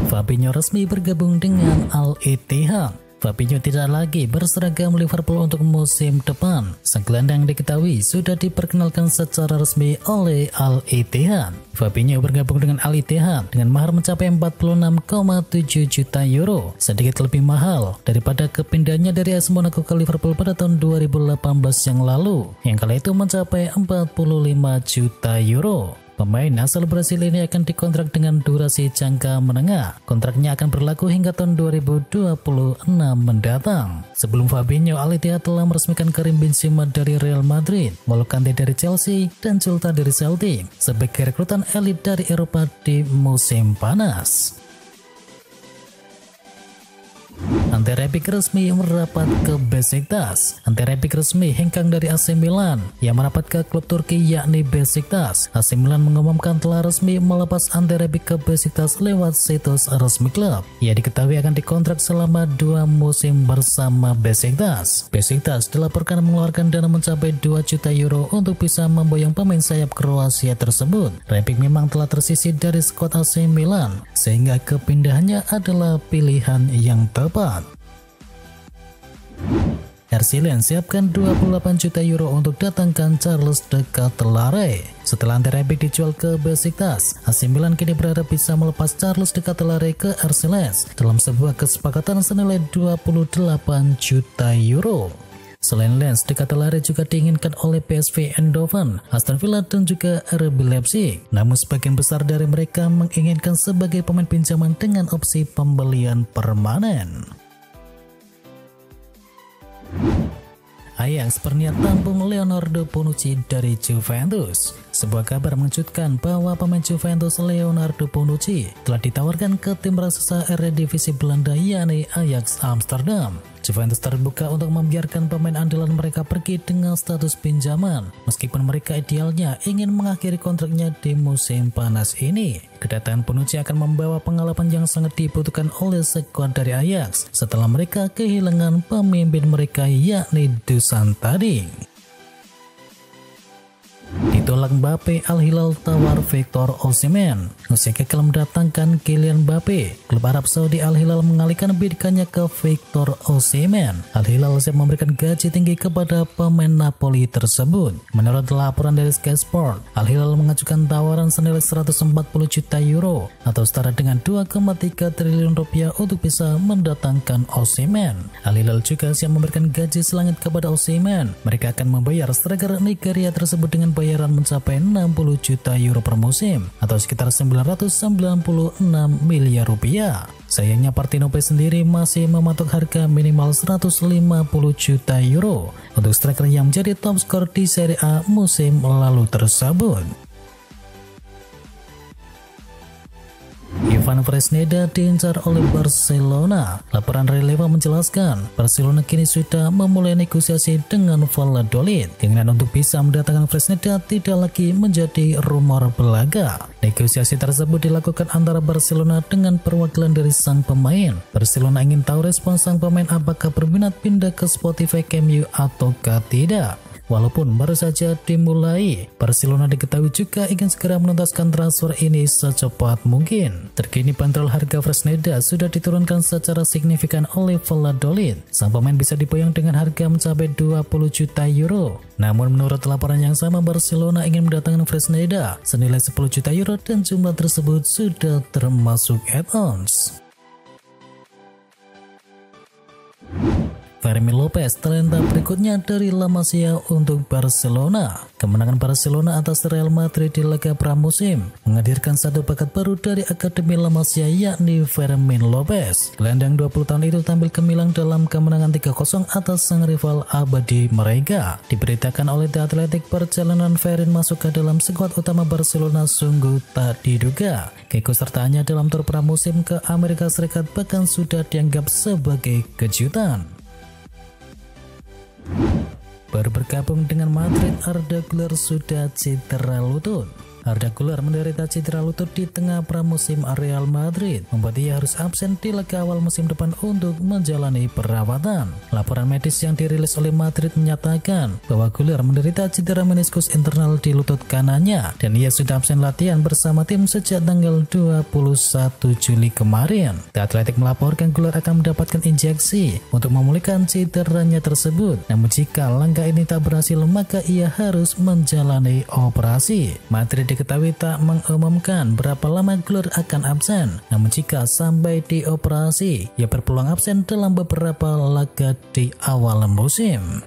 Fabinho resmi bergabung dengan Al-Ittihad. Fabinho tidak lagi berseragam Liverpool untuk musim depan. Sang gelandang diketahui sudah diperkenalkan secara resmi oleh Al-Ittihad. Fabinho bergabung dengan Al-Ittihad dengan mahar mencapai 46,7 juta euro, sedikit lebih mahal daripada kepindahannya dari AS Monaco ke Liverpool pada tahun 2018 yang lalu, yang kala itu mencapai 45 juta euro. Pemain asal Brasil ini akan dikontrak dengan durasi jangka menengah. Kontraknya akan berlaku hingga tahun 2026 mendatang. Sebelum Fabinho, Al-Ittihad telah meresmikan Karim Benzema dari Real Madrid, N'Golo Kante dari Chelsea, dan Jota dari Celtic sebagai rekrutan elit dari Eropa di musim panas. Ante Rebic resmi merapat ke Besiktas. Ante Rebic resmi hengkang dari AC Milan yang merapat ke klub Turki yakni Besiktas. AC Milan mengumumkan telah resmi melepas Ante Rebic ke Besiktas lewat situs resmi klub. Ia diketahui akan dikontrak selama 2 musim bersama Besiktas. Besiktas dilaporkan mengeluarkan dana mencapai 2 juta euro untuk bisa memboyong pemain sayap Kroasia tersebut. Rebic memang telah tersisih dari skuad AC Milan, sehingga kepindahannya adalah pilihan yang tepat. RC Lens siapkan 28 juta euro untuk datangkan Charles de Ketelaere. Setelah Ante Rebic dijual ke Besiktas, AC Milan kini berharap bisa melepas Charles de Ketelaere ke RC Lens dalam sebuah kesepakatan senilai 28 juta euro. Selain Lens, de Ketelaere juga diinginkan oleh PSV Eindhoven, Aston Villa, dan juga RB Leipzig. Namun sebagian besar dari mereka menginginkan sebagai pemain pinjaman dengan opsi pembelian permanen. Ajax berniat tampung Leonardo Bonucci dari Juventus. Sebuah kabar mengejutkan bahwa pemain Juventus Leonardo Bonucci telah ditawarkan ke tim raksasa Eredivisie Belanda yakni Ajax Amsterdam. Juventus terbuka untuk membiarkan pemain andalan mereka pergi dengan status pinjaman, meskipun mereka idealnya ingin mengakhiri kontraknya di musim panas ini. Kedatangan Bonucci akan membawa pengalaman yang sangat dibutuhkan oleh skuad dari Ajax setelah mereka kehilangan pemimpin mereka yakni Dusan Tadic. Ditolak Mbappe, Al Hilal tawar Victor Osimhen. Usai gagal mendatangkan Kylian Mbappe, klub Arab Saudi Al Hilal mengalihkan bidikannya ke Victor Osimhen. Al Hilal siap memberikan gaji tinggi kepada pemain Napoli tersebut. Menurut laporan dari Sky Sport, Al Hilal mengajukan tawaran senilai 140 juta euro atau setara dengan 2,3 triliun rupiah untuk bisa mendatangkan Osimhen. Al Hilal juga siap memberikan gaji selangit kepada Osimhen. Mereka akan membayar striker Nigeria tersebut dengan bayaran mencapai 60 juta euro per musim atau sekitar 996 miliar rupiah. Sayangnya Partenope sendiri masih mematok harga minimal 150 juta euro untuk striker yang menjadi top skor di Serie A musim lalu tersebut. Ivan Fresneda diincar oleh Barcelona. Laporan Releva menjelaskan, Barcelona kini sudah memulai negosiasi dengan Valladolid. Keinginan untuk bisa mendatangkan Fresneda tidak lagi menjadi rumor belaga. Negosiasi tersebut dilakukan antara Barcelona dengan perwakilan dari sang pemain. Barcelona ingin tahu respon sang pemain apakah berminat pindah ke Spotify Camp Nou ataukah tidak. Walaupun baru saja dimulai, Barcelona diketahui juga ingin segera menuntaskan transfer ini secepat mungkin. Terkini bandrol harga Fresneda sudah diturunkan secara signifikan oleh Valladolid. Sang pemain bisa diboyong dengan harga mencapai 20 juta euro. Namun menurut laporan yang sama, Barcelona ingin mendatangkan Fresneda senilai 10 juta euro dan jumlah tersebut sudah termasuk add-ons. Fermin Lopez, talenta berikutnya dari La Masia untuk Barcelona. Kemenangan Barcelona atas Real Madrid di laga pramusim menghadirkan satu bakat baru dari Akademi La Masia yakni Fermin Lopez. Gelandang 20 tahun itu tampil gemilang dalam kemenangan 3-0 atas sang rival abadi mereka. Diberitakan oleh The Athletic, perjalanan Fermin masuk ke dalam skuad utama Barcelona sungguh tak diduga. Keikutsertaannya dalam tur pramusim ke Amerika Serikat bahkan sudah dianggap sebagai kejutan. Baru bergabung dengan Madrid, Arda Güler sudah cedera lutut. Arda Güler menderita cedera lutut di tengah pramusim Real Madrid, membuat ia harus absen di laga awal musim depan untuk menjalani perawatan. Laporan medis yang dirilis oleh Madrid menyatakan bahwa Güler menderita cedera meniskus internal di lutut kanannya dan ia sudah absen latihan bersama tim sejak tanggal 21 Juli kemarin. The Athletic melaporkan Güler akan mendapatkan injeksi untuk memulihkan cederanya tersebut. Namun jika langkah ini tak berhasil, maka ia harus menjalani operasi. Madrid diketahui tak mengumumkan berapa lama Güler akan absen. Namun jika sampai di operasi, ia berpeluang absen dalam beberapa laga di awal musim.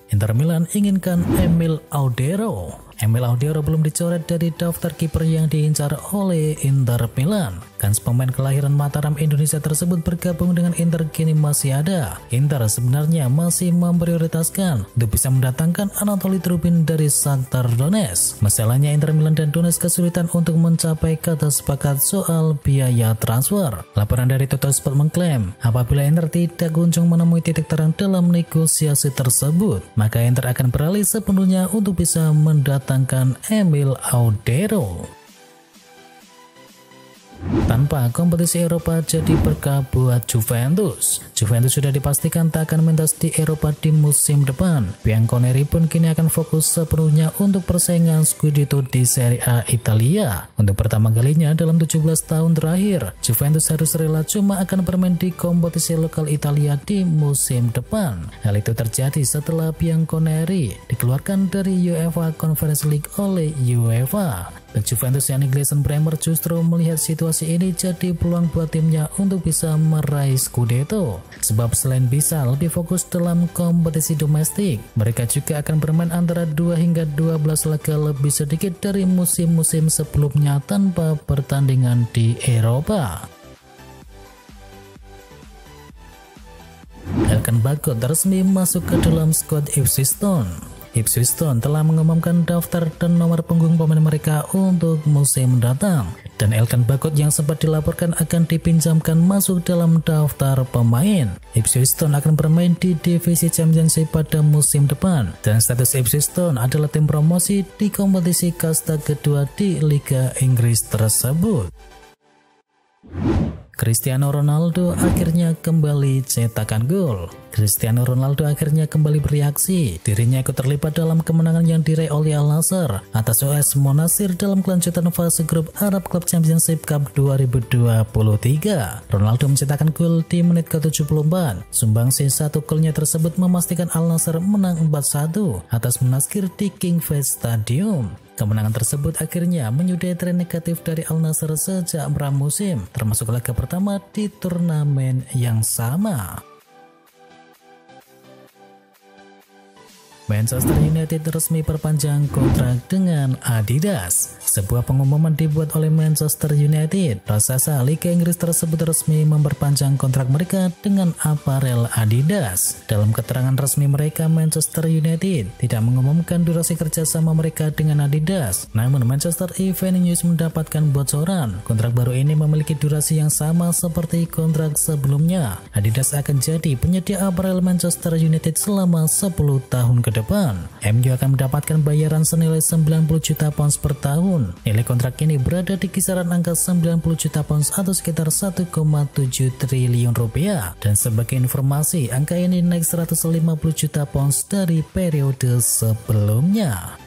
Inter Milan inginkan Emil Audero. Emil Audero belum dicoret dari daftar kiper yang diincar oleh Inter Milan. Kans pemain kelahiran Mataram Indonesia tersebut bergabung dengan Inter kini masih ada. Inter sebenarnya masih memprioritaskan untuk bisa mendatangkan Anatoly Trubin dari Shakhtar Donetsk. Masalahnya Inter Milan dan Donetsk kesulitan untuk mencapai kata sepakat soal biaya transfer. Laporan dari Tuttosport mengklaim apabila Inter tidak kunjung menemui titik terang dalam negosiasi tersebut, maka Inter akan beralih sepenuhnya untuk bisa mendatangkan Emil Audero. Tanpa kompetisi Eropa jadi berkah buat Juventus. Juventus sudah dipastikan tak akan mentas di Eropa di musim depan. Bianconeri pun kini akan fokus sepenuhnya untuk persaingan Scudetto di Serie A Italia. Untuk pertama kalinya dalam 17 tahun terakhir, Juventus harus rela cuma akan bermain di kompetisi lokal Italia di musim depan. Hal itu terjadi setelah Bianconeri dikeluarkan dari UEFA Conference League oleh UEFA. Dan Juventus yakni Gleison Bremer justru melihat situasi ini jadi peluang buat timnya untuk bisa meraih Scudetto. Sebab selain bisa lebih fokus dalam kompetisi domestik, mereka juga akan bermain antara 2 hingga 12 laga lebih sedikit dari musim-musim sebelumnya tanpa pertandingan di Eropa. Elkan Bagot resmi masuk ke dalam skuad Ipswich Town. Ipswich Town telah mengumumkan daftar dan nomor punggung pemain mereka untuk musim mendatang, dan Elkan Bagot yang sempat dilaporkan akan dipinjamkan masuk dalam daftar pemain. Ipswich Town akan bermain di divisi Championship pada musim depan, dan status Ipswich Town adalah tim promosi di kompetisi kasta kedua di Liga Inggris tersebut. Cristiano Ronaldo akhirnya kembali cetakkan gol. Cristiano Ronaldo akhirnya kembali bereaksi. Dirinya ikut terlibat dalam kemenangan yang diraih oleh Al Nassr atas US Monastir dalam kelanjutan fase grup Arab Club Championship Cup 2023. Ronaldo mencetakkan gol di menit ke-74. Sumbangsi satu golnya tersebut memastikan Al Nassr menang 4-1 atas Monastir di King Fahd Stadium. Kemenangan tersebut akhirnya menyudahi tren negatif dari Al Nassr sejak pramusim, termasuk laga pertama di turnamen yang sama. Manchester United resmi perpanjang kontrak dengan Adidas. Sebuah pengumuman dibuat oleh Manchester United. Raksasa Liga Inggris tersebut resmi memperpanjang kontrak mereka dengan aparel Adidas. Dalam keterangan resmi mereka, Manchester United tidak mengumumkan durasi kerjasama mereka dengan Adidas. Namun Manchester Evening News mendapatkan bocoran kontrak baru ini memiliki durasi yang sama seperti kontrak sebelumnya. Adidas akan jadi penyedia aparel Manchester United selama 10 tahun ke depan. MU akan mendapatkan bayaran senilai 90 juta pounds per tahun. Nilai kontrak ini berada di kisaran angka 90 juta pounds atau sekitar 1,7 triliun rupiah. Dan sebagai informasi, angka ini naik 150 juta pounds dari periode sebelumnya.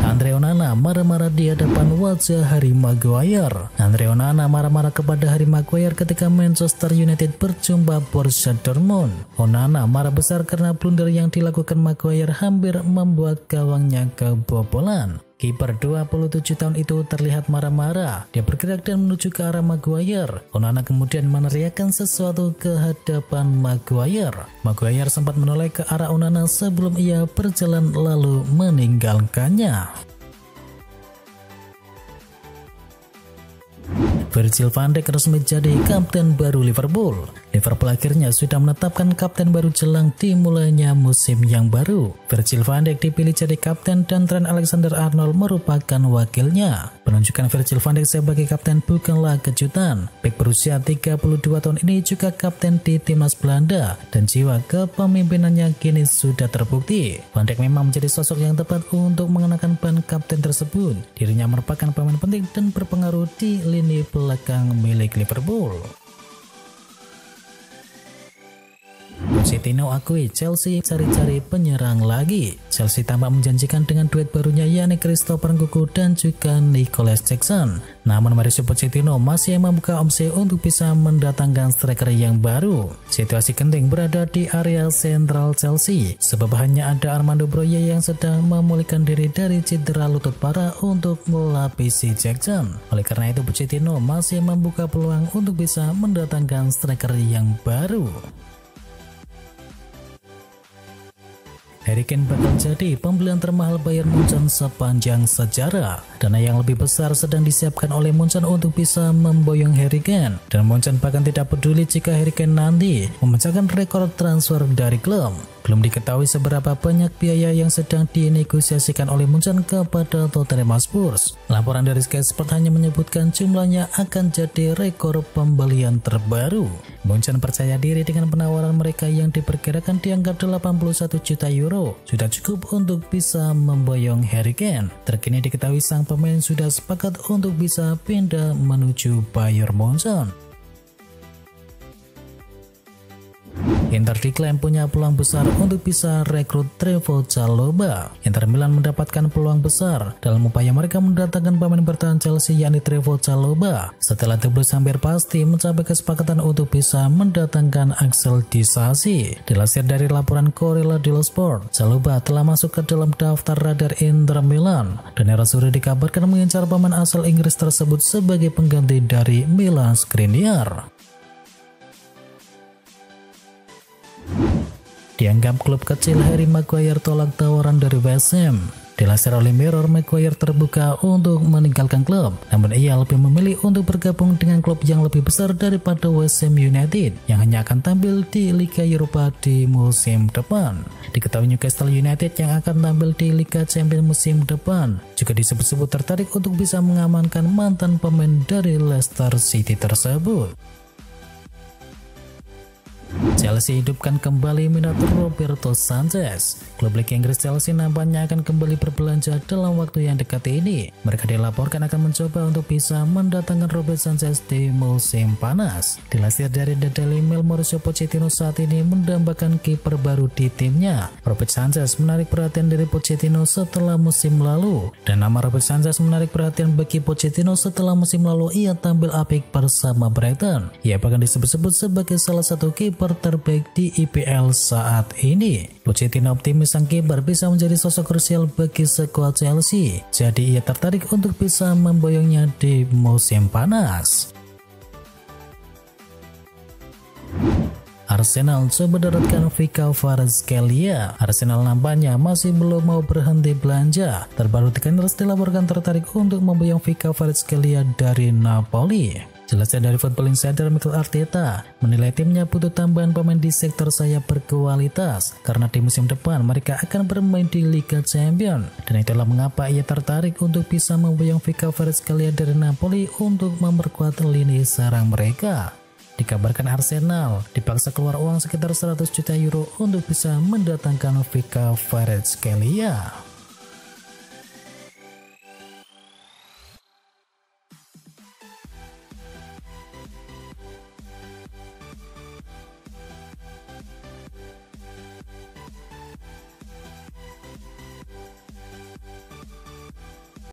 Andre Onana marah-marah di hadapan wajah Harry Maguire. Andre Onana marah-marah kepada Harry Maguire ketika Manchester United berjumpa Borussia Dortmund. Onana marah besar karena blunder yang dilakukan Maguire hampir membuat gawangnya kebobolan. Kiper 27 tahun itu terlihat marah-marah. Dia bergerak dan menuju ke arah Maguire. Onana kemudian meneriakkan sesuatu ke hadapan Maguire. Maguire sempat menoleh ke arah Onana sebelum ia berjalan lalu meninggalkannya. Virgil van Dijk resmi jadi kapten baru Liverpool. Liverpool akhirnya sudah menetapkan kapten baru jelang dimulainya musim yang baru. Virgil van Dijk dipilih jadi kapten dan Trent Alexander-Arnold merupakan wakilnya. Penunjukan Virgil van Dijk sebagai kapten bukanlah kejutan. Bek berusia 32 tahun ini juga kapten di timnas Belanda dan jiwa kepemimpinannya kini sudah terbukti. Van Dijk memang menjadi sosok yang tepat untuk mengenakan ban kapten tersebut. Dirinya merupakan pemain penting dan berpengaruh di lini belakang milik Liverpool. Pochettino akui Chelsea cari-cari penyerang lagi. Chelsea tampak menjanjikan dengan duet barunya yakni Christopher Nkunku dan juga Nicholas Jackson. Namun Mauricio Pochettino masih membuka opsi untuk bisa mendatangkan striker yang baru. Situasi genting berada di area sentral Chelsea sebab hanya ada Armando Broja yang sedang memulihkan diri dari cedera lutut parah untuk melapisi Jackson. Oleh karena itu Pochettino masih membuka peluang untuk bisa mendatangkan striker yang baru. Harry Kane bakal jadi pembelian termahal Bayern Munchen sepanjang sejarah. Dana yang lebih besar sedang disiapkan oleh Munchen untuk bisa memboyong Harry Kane. Dan Munchen bahkan tidak peduli jika Harry Kane nanti memecahkan rekor transfer dari klub. Belum diketahui seberapa banyak biaya yang sedang dinegosiasikan oleh Munchen kepada Tottenham Hotspur. Laporan dari Sky Sport hanya menyebutkan jumlahnya akan jadi rekor pembelian terbaru. Munchen percaya diri dengan penawaran mereka yang diperkirakan di angka 81 juta euro sudah cukup untuk bisa memboyong Harry Kane. Terkini diketahui sang pemain sudah sepakat untuk bisa pindah menuju Bayern Munchen. Inter diklaim punya peluang besar untuk bisa rekrut Trevoh Chalobah. Inter Milan mendapatkan peluang besar dalam upaya mereka mendatangkan pemain bertahan Chelsea yakni Trevoh Chalobah setelah Tebus hampir pasti mencapai kesepakatan untuk bisa mendatangkan Axel Disasi. Dilansir dari laporan Corriere dello Sport, Chalobah telah masuk ke dalam daftar radar Inter Milan dan Nerazzurri dikabarkan mengincar pemain asal Inggris tersebut sebagai pengganti dari Milan Skriniar. Dianggap klub kecil, Harry Maguire tolak tawaran dari West Ham. Dilansir oleh Mirror, Maguire terbuka untuk meninggalkan klub, namun ia lebih memilih untuk bergabung dengan klub yang lebih besar daripada West Ham United yang hanya akan tampil di Liga Eropa di musim depan. Diketahui Newcastle United yang akan tampil di Liga Champions musim depan juga disebut-sebut tertarik untuk bisa mengamankan mantan pemain dari Leicester City tersebut. Chelsea hidupkan kembali minat Roberto Sanchez. Klub Liga Inggris Chelsea nampaknya akan kembali berbelanja dalam waktu yang dekat ini. Mereka dilaporkan akan mencoba untuk bisa mendatangkan Roberto Sanchez di musim panas. Dilansir dari The Daily Mail, Mauricio Pochettino saat ini mendambakan kiper baru di timnya. Roberto Sanchez menarik perhatian dari Pochettino setelah musim lalu, dan nama Roberto Sanchez menarik perhatian bagi Pochettino setelah musim lalu ia tampil apik bersama Brighton. Ia bahkan disebut-sebut sebagai salah satu kiper terbaik di IPL saat ini. Pochettino optimis sang kiper bisa menjadi sosok krusial bagi skuad Chelsea, jadi ia tertarik untuk bisa memboyongnya di musim panas. Arsenal coba daratkan Kvaratskhelia. Arsenal nampaknya masih belum mau berhenti belanja. Terbaru The Gunners dilaporkan tertarik untuk memboyong Kvaratskhelia dari Napoli. Jelasnya dari Football Insider, Mikel Arteta menilai timnya butuh tambahan pemain di sektor sayap berkualitas karena di musim depan mereka akan bermain di Liga Champions, dan itulah mengapa ia tertarik untuk bisa memboyong Kvaratskhelia dari Napoli untuk memperkuat lini serang mereka. Dikabarkan Arsenal dipaksa keluar uang sekitar 100 juta euro untuk bisa mendatangkan Kvaratskhelia.